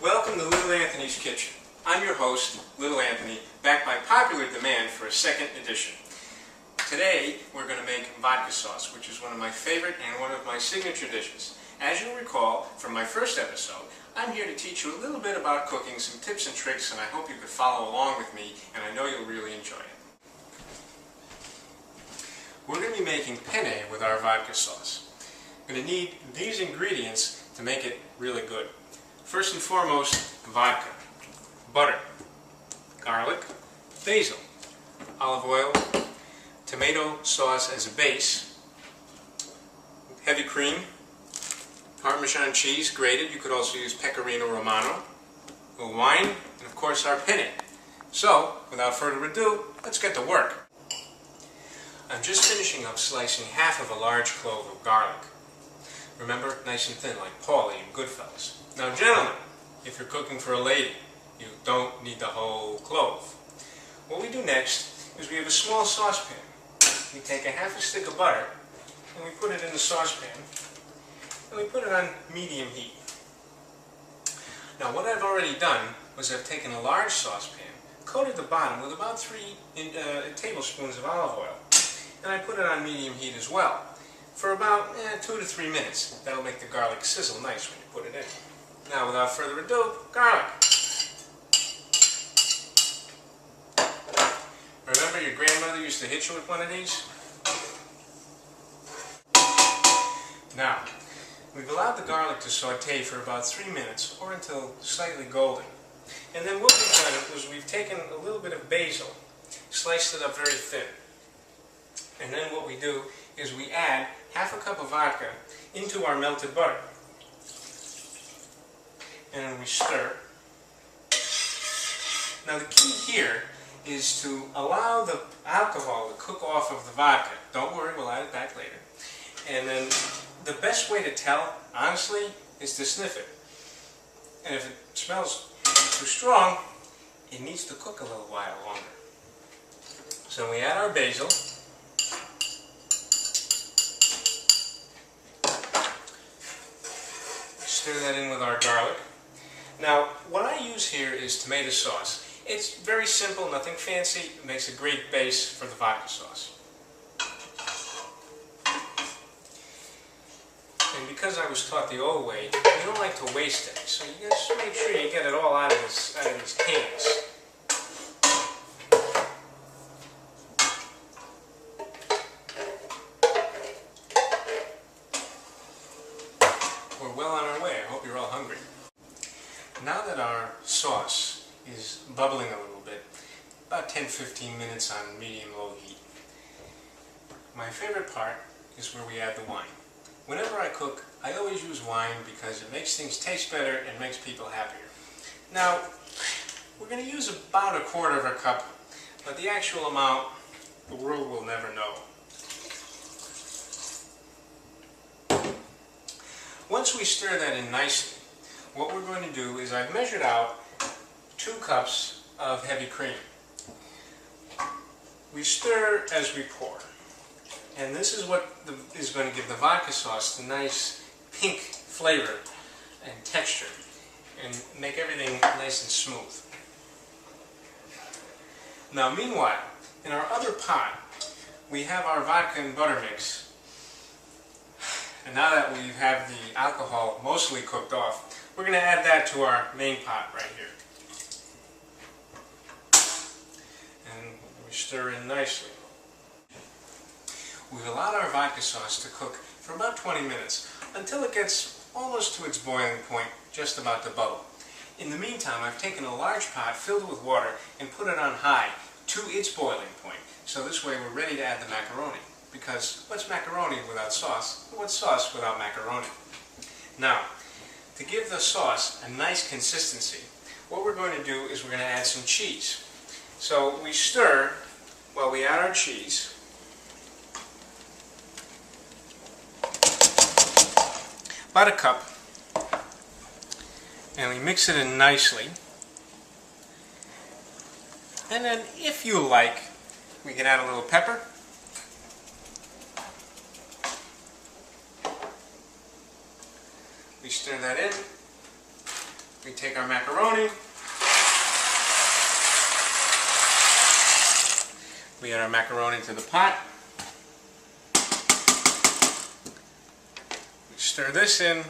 Welcome to Little Anthony's Kitchen. I'm your host, Little Anthony, back by popular demand for a second edition. Today, we're going to make vodka sauce, which is one of my favorite and one of my signature dishes. As you'll recall from my first episode, I'm here to teach you a little bit about cooking, some tips and tricks, and I hope you can follow along with me, and I know you'll really enjoy it. We're going to be making penne with our vodka sauce. We're going to need these ingredients to make it really good. First and foremost, vodka, butter, garlic, basil, olive oil, tomato sauce as a base, heavy cream, Parmesan cheese grated. You could also use Pecorino Romano, a little wine, and of course our penne. So, without further ado, let's get to work. I'm just finishing up slicing half of a large clove of garlic. Remember, nice and thin, like Paulie in Goodfellas. Now, gentlemen, if you're cooking for a lady, you don't need the whole clove. What we do next is we have a small saucepan. We take a half a stick of butter and we put it in the saucepan and we put it on medium heat. Now, what I've already done was I've taken a large saucepan, coated the bottom with about 3 tablespoons of olive oil, and I put it on medium heat as well for about 2 to 3 minutes. That'll make the garlic sizzle nice when you put it in. Now, without further ado, garlic. Remember your grandmother used to hit you with one of these? Now, we've allowed the garlic to saute for about 3 minutes or until slightly golden. And then what we've done is we've taken a little bit of basil, sliced it up very thin. And then what we do is we add half a cup of vodka into our melted butter. And then we stir. Now the key here is to allow the alcohol to cook off of the vodka. Don't worry, we'll add it back later. And then the best way to tell, honestly, is to sniff it. And if it smells too strong, it needs to cook a little while longer. So we add our basil. Stir that in with our garlic. Now, what I use here is tomato sauce. It's very simple, nothing fancy. It makes a great base for the vodka sauce. And because I was taught the old way, you don't like to waste it. So you just make sure you get it all out of these cans. We're well on our way. I hope you're all hungry. Now that our sauce is bubbling a little bit, about 10-15 minutes on medium-low heat, my favorite part is where we add the wine. Whenever I cook, I always use wine because it makes things taste better and makes people happier. Now, we're going to use about 1/4 cup, but the actual amount, the world will never know. Once we stir that in nicely, what we're going to do is I've measured out 2 cups of heavy cream. We stir as we pour. And this is what is going to give the vodka sauce the nice pink flavor and texture and make everything nice and smooth. Now, meanwhile, in our other pot, we have our vodka and butter mix. And now that we have the alcohol mostly cooked off, we're going to add that to our main pot right here. And we stir in nicely. We've allowed our vodka sauce to cook for about 20 minutes until it gets almost to its boiling point, just about to bubble. In the meantime, I've taken a large pot filled with water and put it on high to its boiling point. So this way we're ready to add the macaroni. Because what's macaroni without sauce? What's sauce without macaroni? Now, to give the sauce a nice consistency, what we're going to do is we're going to add some cheese. So we stir while we add our cheese. About 1 cup. And we mix it in nicely. And then, if you like, we can add a little pepper. We stir that in. we take our macaroni, we add our macaroni to the pot, we stir this in,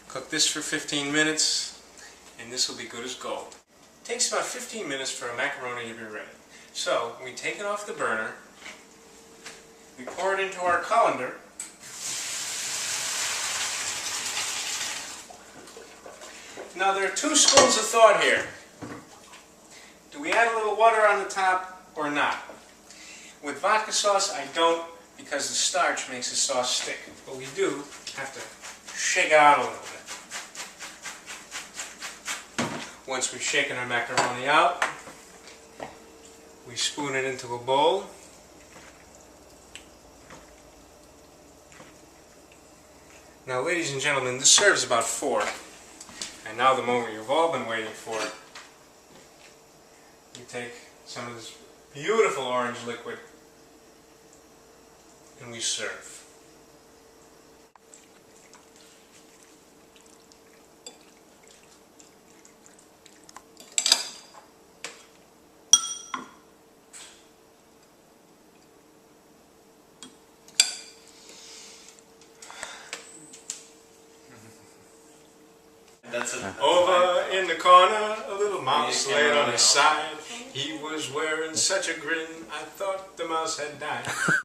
cook this for 15 minutes, and this will be good as gold. It takes about 15 minutes for a macaroni to be ready. So we take it off the burner, we pour it into our colander, now there are two schools of thought here. Do we add a little water on the top or not? With vodka sauce I don't, because the starch makes the sauce stick. But we do have to shake it out a little bit. Once we've shaken our macaroni out, we spoon it into a bowl. Now, ladies and gentlemen, this serves about 4. And now the moment you've all been waiting for. We take some of this beautiful orange liquid and we serve. Over in the corner, a little mouse laid on his side. He was wearing such a grin, I thought the mouse had died.